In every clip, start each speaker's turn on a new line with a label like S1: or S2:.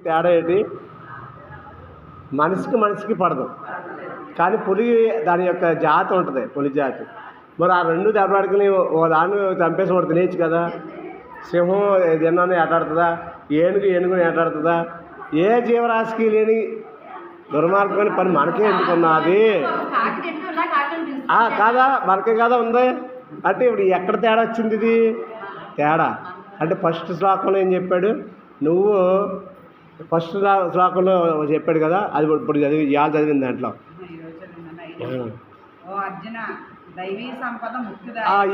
S1: తేడా ఏంటి? మనిషికి మనిషికి పడదు, కానీ పులి దాని యొక్క జాతి ఉంటుంది, పులి జాతి. మరి ఆ రెండు దెబ్బలాడుకుని ఓ దాన్ని చంపేసి ఒకటి తినేయచ్చు కదా. సింహం తిన్నాను ఎటాడుతుందా? ఏనుగుని ఎటాడుతుందా? ఏ జీవరాశికి లేని దుర్మార్గమైన పని మనకే ఎందుకున్నది? కాదా, మనకే కదా ఉంది. అంటే ఇప్పుడు ఎక్కడ తేడా వచ్చింది? ఇది తేడా అంటే ఫస్ట్ శ్లోకంలో ఏం చెప్పాడు? నువ్వు ఫస్ట్ శ్లోకంలో చెప్పాడు కదా, అది ఇప్పుడు చదివి ఇవాళ చదివింది దాంట్లో.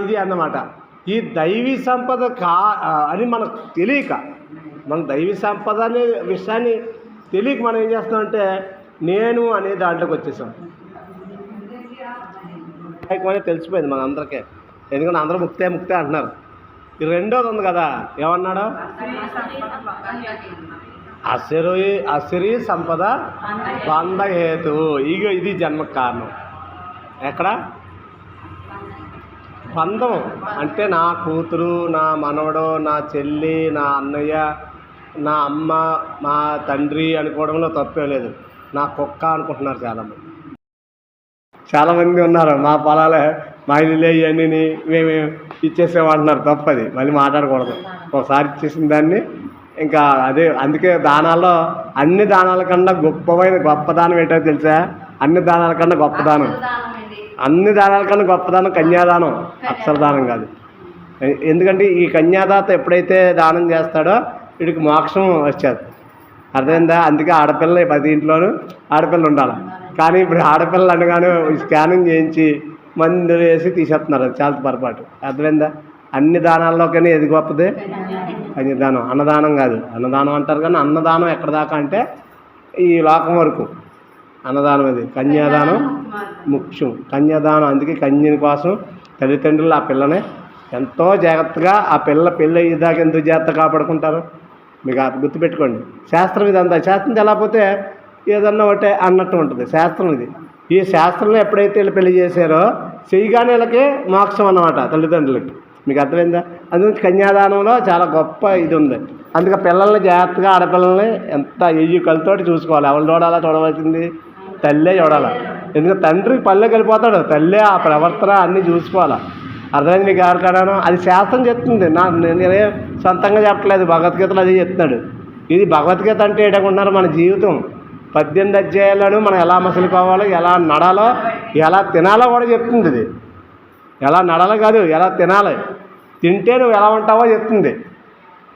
S1: ఇది అన్నమాట. ఈ దైవీ సంపద అని మనకు తెలియక, మన దైవీ సంపద అనే విషయాన్ని తెలియక మనం ఏం చేస్తామంటే నేను అనే దాంట్లోకి వచ్చేసాం. తెలిసిపోయింది మన అందరికీ, ఎందుకంటే అందరూ ముక్తే అంటున్నారు. ఈ రెండోది ఉంది కదా, ఏమన్నాడు? అసిరి సంపద బంధహేతు. ఇది జన్మకు కారణం. ఎక్కడ బంధం అంటే నా కూతురు, నా మనవడు, నా చెల్లి, నా అన్నయ్య, నా అమ్మ, మా తండ్రి అనుకోవడంలో తప్పే లేదు. నా కుక్క అనుకుంటున్నారు చాలామంది ఉన్నారు. మా పొలాలే, మా ఇల్లులే, ఇవన్నీ మేము ఇచ్చేసామంటున్నారు. తప్పది, మళ్ళీ మాట్లాడకూడదు. ఒకసారి ఇచ్చేసిన దాన్ని ఇంకా అదే. అందుకే దానాల్లో అన్ని దానాల కన్నా గొప్ప దానం ఏంటో తెలుసా? అన్ని దానాల కన్నా గొప్ప దానం కన్యాదానం, అక్షరదానం కాదు. ఎందుకంటే ఈ కన్యాదాత ఎప్పుడైతే దానం చేస్తాడో వీడికి మోక్షం వచ్చేది. అర్థమైందా? అందుకే ఆడపిల్ల 10 ఇంట్లోనూ ఆడపిల్ల ఉండాలి. కానీ ఇప్పుడు ఆడపిల్లలు అనగానే స్కానింగ్ చేయించి మందులు వేసి తీసేస్తున్నారు. అది చాలా పొరపాటు. అర్థమైందా? అన్ని దానాల్లో కానీ ఏది గొప్పది? కన్యాదానం. అన్నదానం కాదు. అన్నదానం అంటారు కానీ అన్నదానం ఎక్కడ దాకా అంటే ఈ లోకం వరకు అన్నదానం. అది కన్యాదానం ముఖ్యం. కన్యాదానం. అందుకే కన్యని కోసం తల్లిదండ్రులు ఆ పిల్లని ఎంతో జాగ్రత్తగా, ఆ పిల్ల పెళ్ళి అయ్యేదాకా ఎందుకు జాగ్రత్త కాపాడుకుంటారు? మీకు గుర్తుపెట్టుకోండి. శాస్త్రం ఇదంతా. శాస్త్రం తెలకపోతే ఏదన్నా ఒకటే అన్నట్టు ఉంటుంది శాస్త్రం ఇది. ఈ శాస్త్రంలో ఎప్పుడైతే వీళ్ళు పెళ్లి చేశారో చేయగానే వీళ్ళకి మోక్షం అన్నమాట తల్లిదండ్రులకి. మీకు అర్థమైందా? అందుకని కన్యాదానంలో చాలా గొప్ప ఇది ఉంది. అందుకే పిల్లల్ని జాగ్రత్తగా, ఆడపిల్లల్ని ఎంత కళ్ళతోటి చూసుకోవాలి. ఎవరు చూడవలసింది? తల్లే చూడాలి. ఎందుకంటే తండ్రి పల్లెకి వెళ్ళిపోతాడు, తల్లే ఆ ప్రవర్తన అన్నీ చూసుకోవాలి. అర్థమైంది మీకు? ఎవరికైనా అది శాస్త్రం చెప్తుంది. నేనే సొంతంగా చెప్పట్లేదు, భగవద్గీతలో అది చెప్తున్నాడు. ఇది భగవద్గీత అంటే ఏంటనుకుంటున్నారు? మన జీవితం 18 అధ్యాయాలను మనం ఎలా మసులుకోవాలో, ఎలా నడాలో, ఎలా తినాలో కూడా చెప్తుంది. ఇది ఎలా నడాలో కాదు, ఎలా తినాలి, తింటే నువ్వు ఎలా ఉంటావో చెప్తుంది.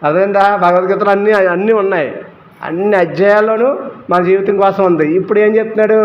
S1: అదేందా? భగవద్గీతలో అన్నీ ఉన్నాయి. అన్ని అధ్యాయాల్లోనూ మన జీవితం కోసం ఉంది. ఇప్పుడు ఏం చెప్తున్నాడు?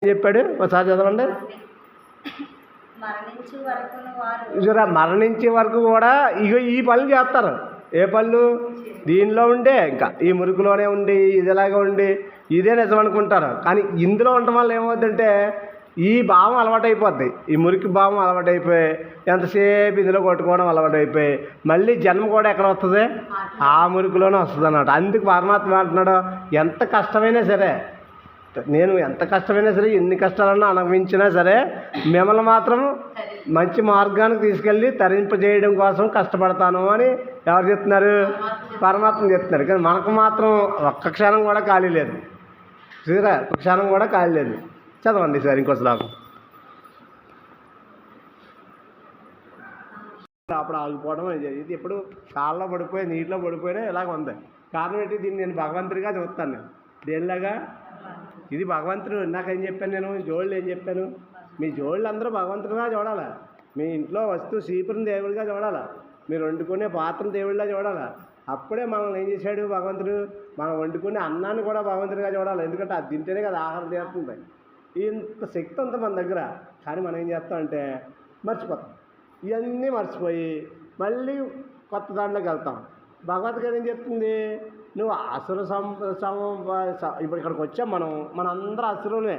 S1: ఏం చెప్పాడు ఒకసారి చదవండి. చూసారా, మరణించే వరకు కూడా ఇగో ఈ పనులు చేస్తారు. ఏ పనులు? దీనిలో ఉండే ఇంకా ఈ మురికిలోనే ఉండి ఇదిలాగా ఉండి ఇదే నిజం అనుకుంటారు. కానీ ఇందులో ఉండటం వల్ల ఏమవుతుందంటే ఈ భావం అలవాటైపోద్ది. ఈ మురికి భావం అలవాటైపోయి ఎంతసేపు ఇందులో కొట్టుకోవడం అలవాటైపోయి మళ్ళీ జన్మ కూడా ఎక్కడ వస్తుంది? ఆ మురికిలోనే వస్తుంది అన్నమాట. అందుకు పరమాత్మ అంటున్నాడు, ఎంత కష్టమైనా సరే, నేను ఎంత కష్టమైనా సరే, ఎన్ని కష్టాలన్నా అనుభవించినా సరే మిమ్మల్ని మాత్రం మంచి మార్గానికి తీసుకెళ్ళి తరింపజేయడం కోసం కష్టపడతాను అని ఎవరు చెప్తున్నారు? పరమాత్మ చెప్తున్నారు. కానీ మనకు మాత్రం ఒక్క క్షణం కూడా ఖాళీ లేదు. చూసారా, ఒక్క క్షణం కూడా ఖాళీ లేదు. చదవండి సార్ ఇంకో శ్లోకం. అప్పుడు ఆగిపోవడం ఇది ఎప్పుడు కాళ్ళలో పడిపోయి నీటిలో పడిపోయినా ఇలాగ ఉంది. కారణం ఏంటి? దీన్ని నేను భగవంతుడిగా చూస్తాను. నేను దేనిలాగా? ఇది భగవంతుడు. నాకేం చెప్పాను నేను? జోళ్ళు ఏం చెప్పాను? మీ జోళ్ళు అందరూ భగవంతుడిగా చూడాలా. మీ ఇంట్లో వస్తువు సీపుని దేవుడిగా చూడాలా. మీరు వండుకునే పాత్రను దేవుడిలా చూడాలా. అప్పుడే మనల్ని ఏం చేశాడు భగవంతుడు? మనం వండుకునే అన్నాన్ని కూడా భగవంతుడిగా చూడాలి. ఎందుకంటే అది తింటేనే కదా ఆహారం తీరుతుంది. ఇంత శక్తి ఉంది మన దగ్గర. కానీ మనం ఏం చేస్తామంటే మర్చిపోతాం. ఇవన్నీ మర్చిపోయి మళ్ళీ కొత్త దాంట్లోకి వెళ్తాం. భగవద్గీత ఏం చెప్తుంది? నువ్వు అసుర ఇప్పుడు ఇక్కడికి వచ్చాం మన అందరూ అసురులే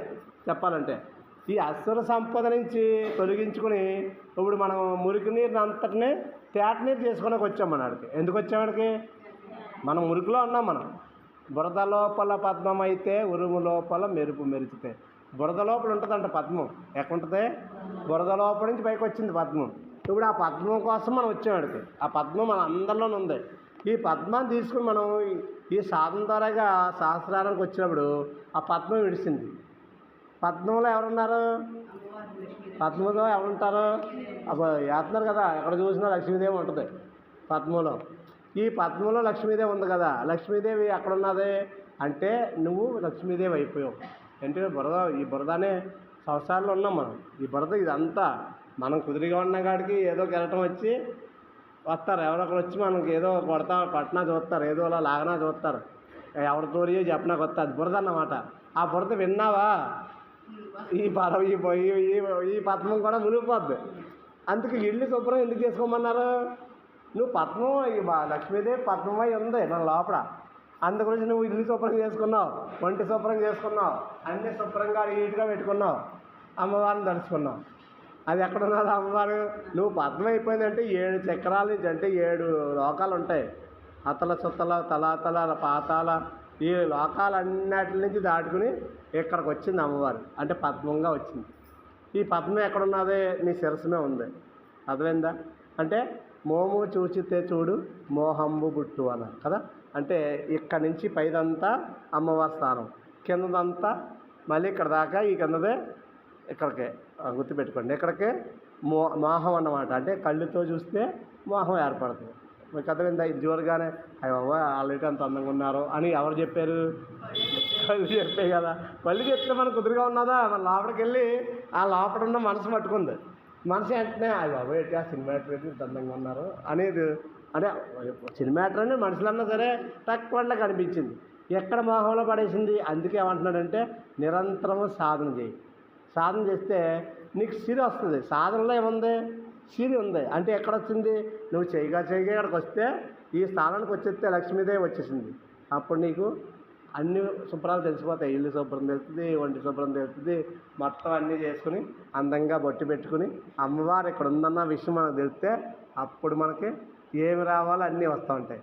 S1: చెప్పాలంటే. ఈ అసుర సంపద నుంచి తొలగించుకుని ఇప్పుడు మనం మురికి నీరుని అంతటినీ తేట నీరు చేసుకోవడానికి వచ్చాం. మనకి ఎందుకు వచ్చామడికి? మనం మురికిలో ఉన్నాం. మనం బురద లోపల పద్మం అయితే ఉరుము లోపల మెరుపు మెరిచితే. బురద లోపల ఉంటుందంట పద్మం. ఎక్కడుంటుంది? బురద లోపల నుంచి పైకి వచ్చింది పద్మం. ఇప్పుడు ఆ పద్మం కోసం మనం వచ్చామడికి. ఆ పద్మం మన అందరిలోనే ఉంది. ఈ పద్మాన్ని తీసుకుని మనం ఈ సాధన ద్వారాగా సహస్రానికి వచ్చినప్పుడు ఆ పద్మం విడిచింది. పద్మంలో ఎవరున్నారు? పద్మంలో ఎవరుంటారు? వేస్తున్నారు కదా, ఎక్కడ చూసినా లక్ష్మీదేవి ఉంటుంది పద్మంలో. ఈ పద్మంలో లక్ష్మీదేవి ఉంది కదా. లక్ష్మీదేవి ఎక్కడున్నది అంటే నువ్వు లక్ష్మీదేవి అయిపోయావు. అంటే ఈ బురద అనే సంవత్సరాల్లో ఉన్నాం మనం. ఈ బురద ఇదంతా మనం కుదిరిగా ఉన్న కాడికి ఏదో కెరటం వచ్చి వస్తారు. ఎవరొకరు వచ్చి మనకి ఏదో కొట్టినా చూస్తారు, ఏదో అలా లాగనా చూస్తారు. ఎవరి తోరియో చెప్పనా కొత్త. అది బురద అన్నమాట. ఆ బురద విన్నావా? ఈ పద్మం కూడా మునిగిపోద్ది. అందుకు ఇల్లు శుభ్రం ఎందుకు చేసుకోమన్నారు? నువ్వు పద్మం లక్ష్మీదేవి పద్మమై ఉంది మన లోపల. అందుగురించి నువ్వు ఇల్లు శుభ్రం చేసుకున్నావు, వంటి శుభ్రం చేసుకున్నావు, అన్నీ శుభ్రంగా నీట్గా పెట్టుకున్నావు, అమ్మవారిని దర్శకున్నావు. అది ఎక్కడున్నది అమ్మవారు? నువ్వు పద్మం అయిపోయిందంటే 7 చక్రాల నుంచి అంటే 7 లోకాలు ఉంటాయి. అతల సుతల తలాతల పాతాల ఈ లోకాలన్నిటి నుంచి దాటుకుని ఇక్కడికి వచ్చింది అమ్మవారు. అంటే పద్మంగా వచ్చింది. ఈ పద్మం ఎక్కడున్నది? నీ శిరస్సుమే ఉంది. అర్థమైందా? అంటే మోము చూచితే చూడు మోహంబు బుట్టు అన్నారు కదా. అంటే ఇక్కడి నుంచి పైదంతా అమ్మవారి స్థానం, కిందదంతా మళ్ళీ ఇక్కడ దాకా ఈ కిందదే ఇక్కడికే గుర్తుపెట్టుకోండి. ఇక్కడికే మోహం అన్నమాట. అంటే కళ్ళుతో చూస్తే మోహం ఏర్పడుతుంది. మీకు అర్థమైందా? ఇది జోరుగానే అయ్యో ఆల్రెడీ అంత అందంగా ఉన్నారు అని ఎవరు చెప్పారు? కళ్ళు చెప్పాయి కదా. కళ్ళు చెప్తే మనకు కుదురుగా ఉన్నదా? మన లోపలికి వెళ్ళి ఆ లోపల ఉన్న మనసు పట్టుకుంది. మనసు వెంటనే అయ్యో ఏంటి ఆ సినిమాటర్ ఇంత అందంగా ఉన్నారు అనేది. అంటే సినిమాటర్ అని మనుషులన్నా సరే తక్కువలో కనిపించింది. ఎక్కడ మోహంలో పడేసింది? అందుకే ఏమంటున్నాడంటే నిరంతరము సాధన చేయి. సాధన చేస్తే నీకు సిరి వస్తుంది. సాధనలో ఏముంది? సిరి ఉంది. అంటే ఎక్కడ వచ్చింది? నువ్వు చేయగా ఇక్కడికి వస్తే ఈ స్థానానికి వచ్చేస్తే లక్ష్మీదేవి వచ్చేసింది. అప్పుడు నీకు అన్ని శుభ్రాలు తెలిసిపోతాయి. ఇల్లు శుభ్రం తెలుస్తుంది, ఒంటి శుభ్రం తెలుస్తుంది. మొత్తం అన్నీ చేసుకుని అందంగా బొట్టు పెట్టుకుని అమ్మవారు ఇక్కడ ఉందన్న విషయం మనకు తెలిస్తే అప్పుడు మనకి ఏమి రావాలో అన్నీ వస్తూ ఉంటాయి.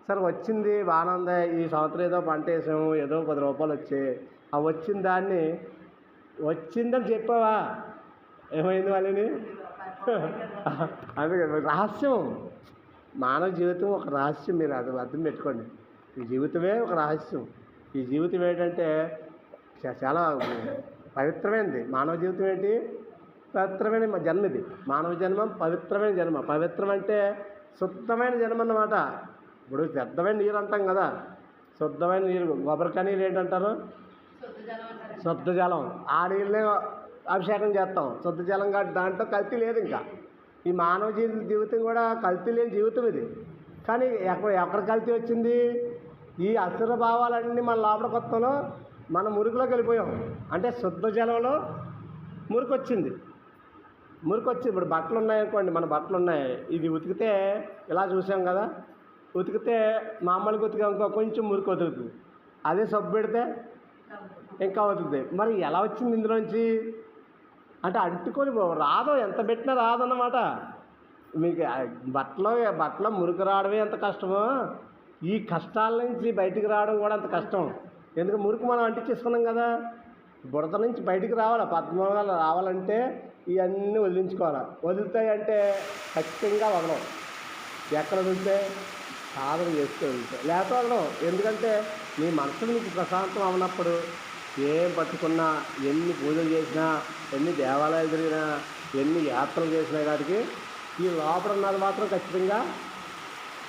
S1: సరే వచ్చింది బాగానే ఉంది. ఈ సంవత్సరం ఏదో పంట వేసాము, ఏదో 10 రూపాయలు వచ్చాయి. ఆ వచ్చిన దాన్ని వచ్చిందని చెప్పావా? ఏమైంది వాళ్ళని? అందుకే రహస్యం. మానవ జీవితం ఒక రహస్యం. మీరు అది అర్థం పెట్టుకోండి. ఈ జీవితమే ఒక రహస్యం. ఈ జీవితం ఏంటంటే చాలా పవిత్రమైనది. మానవ జీవితం ఏంటి? పవిత్రమైన జన్మ. ఇది మానవ జన్మ పవిత్రమైన జన్మ. పవిత్రం అంటే శుద్ధమైన జన్మ అన్నమాట. ఇప్పుడు శుద్ధమైన నీరు అంటాం కదా. శుద్ధమైన నీరు కొబ్బరికాయ నీళ్ళు ఏంటంటారు? శుద్ధ జలం. ఆ నీళ్ళనే అభిషేకం చేస్తాం. శుద్ధ జలం కాబట్టి దాంట్లో కల్తీ లేదు. ఇంకా ఈ మానవ జీవితం కూడా కల్తీ లేని జీవితం ఇది. కానీ ఎక్కడ కల్తీ వచ్చింది? ఈ అసుర భావాలన్నీ మన లోపల కొత్తలో మనం మురికిలోకి వెళ్ళిపోయాం. అంటే శుద్ధ జలంలో మురికి వచ్చింది. ఇప్పుడు బట్టలు ఉన్నాయనుకోండి, మన బట్టలు ఉన్నాయి, ఇది ఉతికితే ఇలా చూసాం కదా, ఉతికితే మామూలుగా ఉతికాక కొంచెం మురికి వదులుతుంది. అదే సబ్బు పెడితే ఇంకా అవుతుంది. మరి ఎలా వచ్చింది ఇందులోంచి అంటే అంటుకొని రాదు, ఎంత పెట్టినా రాదన్నమాట. మీకు బట్టలో మురికి రావడమే ఎంత కష్టమో, ఈ కష్టాల నుంచి బయటికి రావడం కూడా అంత కష్టం. ఎందుకంటే మురికి మనం అంటించేసుకున్నాం కదా, బురద నుంచి బయటికి రావాలి, పద్మగా రావాలంటే ఇవన్నీ వదిలించుకోవాలి. వదులుతాయి అంటే ఖచ్చితంగా వదలం. ఎక్కడ వదిలితే సాధన చేస్తే వదులుతాయి, లేకపోతే వదలం. ఎందుకంటే నీ మనసు నీకు ప్రశాంతం అవనప్పుడు ఏం పట్టుకున్నా, ఎన్ని పూజలు చేసినా, ఎన్ని దేవాలయాలు తిరిగినా, ఎన్ని యాత్రలు చేసినా కాడికి ఈ లోపల ఉన్నది మాత్రం ఖచ్చితంగా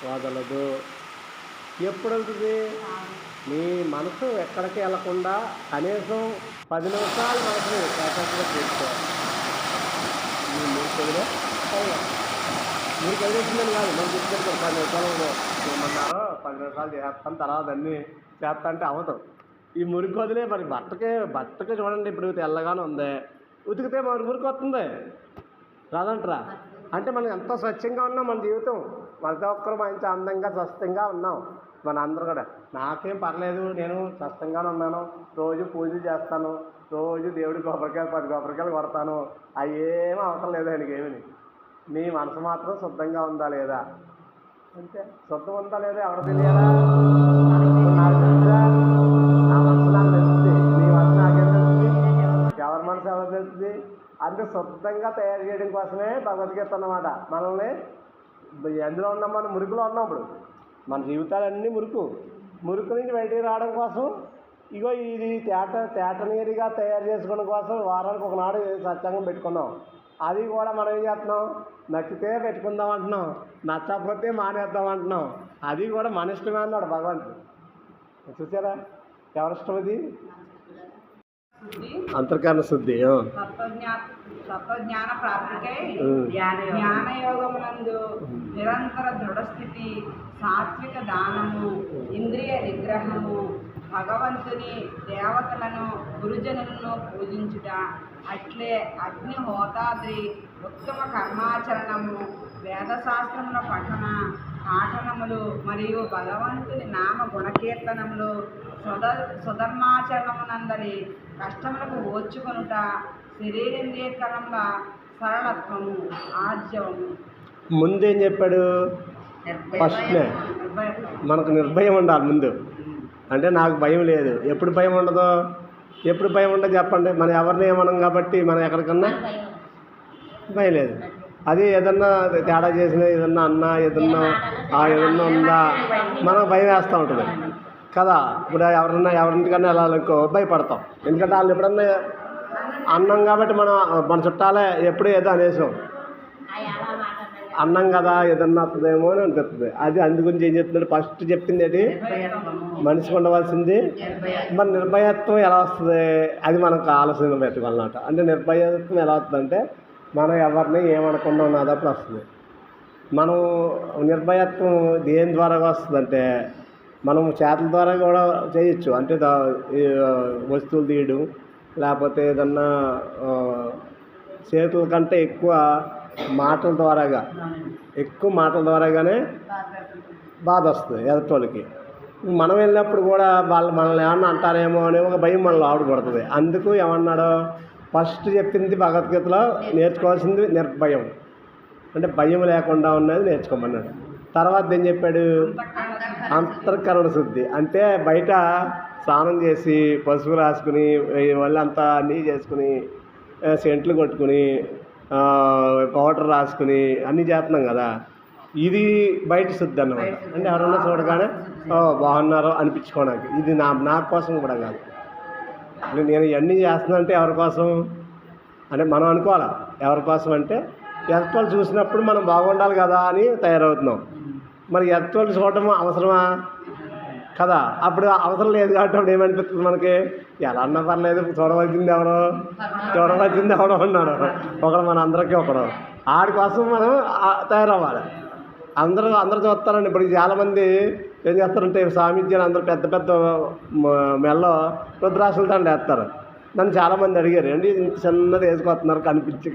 S1: వదలదు. ఎప్పుడు అవుతుంది? నీ మనసు ఎక్కడికి వెళ్ళకుండా కనీసం 10 నిమిషాలు మనసుని ఏకాగ్రత చేసుకోవాలి. నీ మీరు కలిగేసిందని కాదు, మనం చెప్తారు 10 నిమిషాలు ఏమన్నారో 10 నిమిషాలు చేస్తాను, తర్వాత అన్నీ చేస్తా అంటే అవ్వదు. ఈ మురికి వదిలే. మరి బట్టకే చూడండి, ఇప్పుడు తెల్లగానే ఉంది, ఉతికితే మరి మురికి వస్తుంది, రాదంటరా? అంటే మనం ఎంతో స్వచ్ఛంగా ఉన్నాం, మన జీవితం ప్రతి ఒక్కరు మంచి అందంగా స్వస్థంగా ఉన్నాం. మన అందరూ కూడా నాకేం పర్లేదు, నేను స్వస్థంగానే ఉన్నాను, రోజు పూజలు చేస్తాను, రోజు దేవుడికి 10 కొబ్బరికాయలు కొడతాను, అవి ఏమీ అవసరం లేదు ఆయనకి ఏమని. నీ మనసు మాత్రం శుద్ధంగా ఉందా లేదా అంటే, శుద్ధం ఉందా లేదా ఎవరు తెలియాలా? నాకు తెలుసుదా? నా మనసు నాకు తెలుస్తుంది, నీ మనసు నాకేం తెలుస్తుంది, ఎవరి మనసు ఎవరు తెలుస్తుంది? అందుకే శుద్ధంగా తయారు చేయడం కోసమే భగవద్గీత అన్నమాట. మనల్ని ఎందులో ఉన్నాం? మనం మురికిలో ఉన్నాం. ఇప్పుడు మన జీవితాలన్నీ మురుకు నుంచి బయటికి రావడం కోసం ఇగో ఇది తేటనీరుగా తయారు చేసుకోవడం కోసం వారానికి ఒకనాడు సత్సంగం పెట్టుకున్నాం. అది కూడా మనం ఏం చేస్తున్నాం? నచ్చితే పెట్టుకుందాం అంటున్నాం, నచ్చకపోతే మానేద్దాం అంటున్నాం. అది కూడా మన ఇష్టమే అన్నాడు భగవంతుడు. చూసారా ఎవరిష్టం అది? అంతర్కరణ శుద్ధి.
S2: తత్వజ్ఞాన ప్రాప్తికై జ్ఞానయోగమునందు నిరంతర దృఢస్థితి, సాత్విక దానము, ఇంద్రియ నిగ్రహము, భగవంతుని దేవతలను గురుజనులను పూజించుట, అట్లే అగ్నిహోతాద్రి ఉత్తమ కర్మాచరణము, వేదశాస్త్రముల పాఠనములు మరియు భగవంతుని నామ గుణకీర్తనములు, సుధర్మాచరణమునందరి కష్టములకు ఓర్చుకొనుట, శరీరేంద్రియకరణ సరళత్వము, ఆర్జవము.
S1: ముందేం చెప్పాడు? ఫస్ట్నే మనకు నిర్భయం ఉండాలి ముందు. అంటే నాకు భయం లేదు. ఎప్పుడు భయం ఉండదు? ఎప్పుడు భయం ఉండదు చెప్పండి? మనం ఎవరిని ఏమనం కాబట్టి మనం ఎక్కడికన్నా భయం లేదు. అది ఏదన్నా తేడా చేసినా, ఏదన్నా అన్నా, ఏదన్నా ఉందా మనకు భయం వేస్తూ ఉంటుంది కదా. ఇప్పుడు ఎవరింటికన్నా వెళ్ళాలనుకో భయపడతాం. ఎందుకంటే వాళ్ళు ఎప్పుడన్నా అన్నం కాబట్టి మన చుట్టాలే ఎప్పుడు ఏదో అనేసాం, అన్నం కదా ఏదన్నా వస్తుందేమో అని అనిపిస్తుంది. అది అందుగురించి ఏం చెప్తున్నాడు? ఫస్ట్ చెప్పింది ఏంటి? మనిషికి ఉండవలసింది. మరి నిర్భయత్వం ఎలా వస్తుంది? అది మనకు ఆలోచన పెట్టుకోవాలన్నమాట. అంటే నిర్భయత్వం ఎలా వస్తుందంటే, మనం ఎవరిని ఏమనకుండా ఉన్నదప్పుడు వస్తుంది. మనం నిర్భయత్వం దేని ద్వారా వస్తుందంటే, మనం చేతుల ద్వారా కూడా చేయొచ్చు. అంటే వస్తువులు తీయడం, లేకపోతే ఏదన్నా చేతుల కంటే ఎక్కువ మాటల ద్వారాగానే బాధ వస్తుంది ఎదుటోళ్ళకి. మనం వెళ్ళినప్పుడు కూడా వాళ్ళు మనల్ని ఏమన్నా అంటారేమో అనే ఒక భయం మనలో ఆవిడ పడుతుంది. అందుకు ఏమన్నాడు? ఫస్ట్ చెప్పింది భగవద్గీతలో నేర్చుకోవాల్సింది నిర్భయం, అంటే భయం లేకుండా ఉన్నది నేర్చుకోమన్నాడు. తర్వాత ఏం చెప్పాడు? అంతర్కరణ శుద్ధి. అంటే బయట స్నానం చేసి పసుపు రాసుకుని వాళ్ళంతా అన్నీ చేసుకుని సెంట్లు కొట్టుకుని పౌడర్ రాసుకుని అన్నీ చేస్తున్నాం కదా, ఇది బయట శుద్ధి అన్నమాట. అంటే ఎవరన్నా చూడగానే బాగున్నారో అనిపించుకోవడానికి. ఇది నా కోసం కూడా కాదు. నేను ఇవన్నీ చేస్తున్నా అంటే ఎవరి కోసం అంటే మనం అనుకోవాలా. ఎవరి కోసం అంటే ఎదుటోళ్ళు చూసినప్పుడు మనం బాగుండాలి కదా అని తయారవుతున్నాం. మరి ఎదుటోళ్ళు చూడటం అవసరమా కదా? అప్పుడు అవసరం లేదు కాబట్టి అప్పుడు ఏమనిపిస్తుంది మనకి? ఎలా అన్నా పర్లేదు, చూడవలసింది ఎవడో ఉన్నాడు ఒకడు, మన అందరికీ ఒకడు. ఆడి కోసం మనం తయారవ్వాలి. అందరూ చూస్తారండి. ఇప్పుడు చాలామంది ఏం చేస్తారంటే సామీజ్యాలు అందరూ పెద్ద పెద్ద మెల్లో రుద్రాక్షల దండ వేస్తారు. నన్ను చాలామంది అడిగారు, ఏంటి ఇంత చిన్నది వేసుకొస్తున్నారు కనిపించి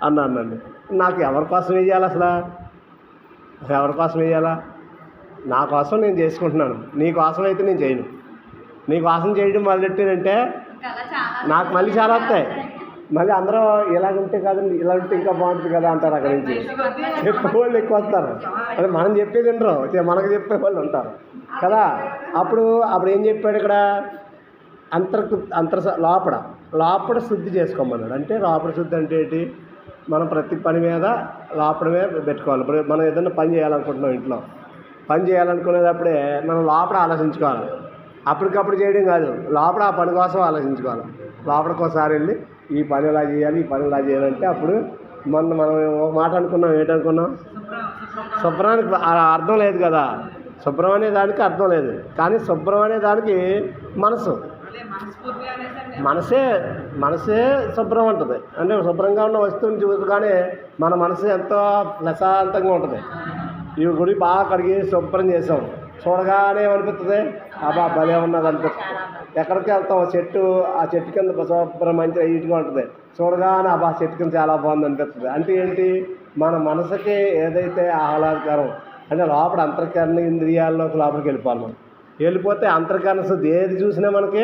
S1: అన్నానండి. నాకు ఎవరి కోసం వేయాలి అసలు? ఎవరి కోసం వేయాలా? నా కోసం నేను చేసుకుంటున్నాను. నీ కోసం అయితే నేను చేయను. నీ కోసం చేయడం మొదలెట్టానంటే నాకు మళ్ళీ చాలా వస్తాయి. మళ్ళీ అందరూ ఇలాగుంటే కాదండి, ఇలా ఉంటే ఇంకా బాగుంటుంది కదా అంటారు. అక్కడి నుంచి చెప్పేవాళ్ళు ఎక్కువ వస్తారు. అంటే మనం చెప్పేది వినరు, మనకు చెప్పేవాళ్ళు ఉంటారు కదా. అప్పుడు ఏం చెప్పాడు ఇక్కడ? లోపల శుద్ధి చేసుకోమన్నాడు. అంటే లోపల శుద్ధి అంటే ఏంటి? మనం ప్రతి పని మీద లోపలమే పెట్టుకోవాలి. ఇప్పుడు మనం ఏదైనా పని చేయాలనుకుంటున్నాం, ఇంట్లో పని చేయాలనుకునేటప్పుడే మనం లోపల ఆలోచించుకోవాలి. అప్పటికప్పుడు చేయడం కాదు, లోపల ఆ పని కోసం ఆలోచించుకోవాలి. లోపలికోసారి వెళ్ళి ఈ పని ఇలా చేయాలి, ఈ పని ఇలా చేయాలంటే అప్పుడు మనం ఒక మాట అనుకున్నాం. ఏంటనుకున్నాం? శుభ్రానికి అర్థం లేదు కదా. శుభ్రం అనే దానికి అర్థం లేదు, కానీ శుభ్రం అనే దానికి మనసు, మనసే శుభ్రం ఉంటుంది. అంటే శుభ్రంగా ఉన్న వస్తువుని చూడగానే మన మనసు ఎంతో ప్రశాంతంగా ఉంటుంది. ఈ గుడి బాగా కడిగి శుభ్రం చేసాం, చూడగానే ఏమనిపిస్తుంది? అబ్బా భలే ఉన్నది అనిపిస్తుంది. ఎక్కడికి వెళ్తాం? ఆ చెట్టు కింద శుభ్రం మంచిగా నీట్గా ఉంటుంది, చూడగానే అబ్బా చెట్టు కింద చాలా బాగుంది అనిపిస్తుంది. అంటే ఏంటి? మన మనసుకి ఏదైతే ఆహ్లాదకరం అంటే లోపల అంతర్కరణ ఇంద్రియాల్లోకి లోపలికి వెళ్ళిపోవాలి. మనం వెళ్ళిపోతే అంతర్కరణ శుద్ధి ఏది చూసినా మనకి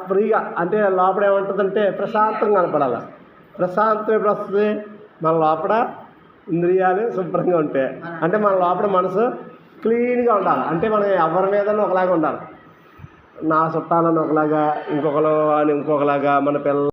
S1: ఫ్రీగా, అంటే లోపల ఏమంటుందంటే ప్రశాంతంగా కనపడాలి. ప్రశాంతం ఎప్పుడు వస్తుంది? మన లోపల ఇంద్రియాలు శుభ్రంగా ఉంటాయి. అంటే మన లోపల మనసు క్లీన్గా ఉండాలి. అంటే మనం ఎవరి మీద ఒకలాగా ఉండాలి. నా చుట్టాలని ఒకలాగా, ఇంకొకరు అని ఇంకొకలాగా, మన పిల్లలు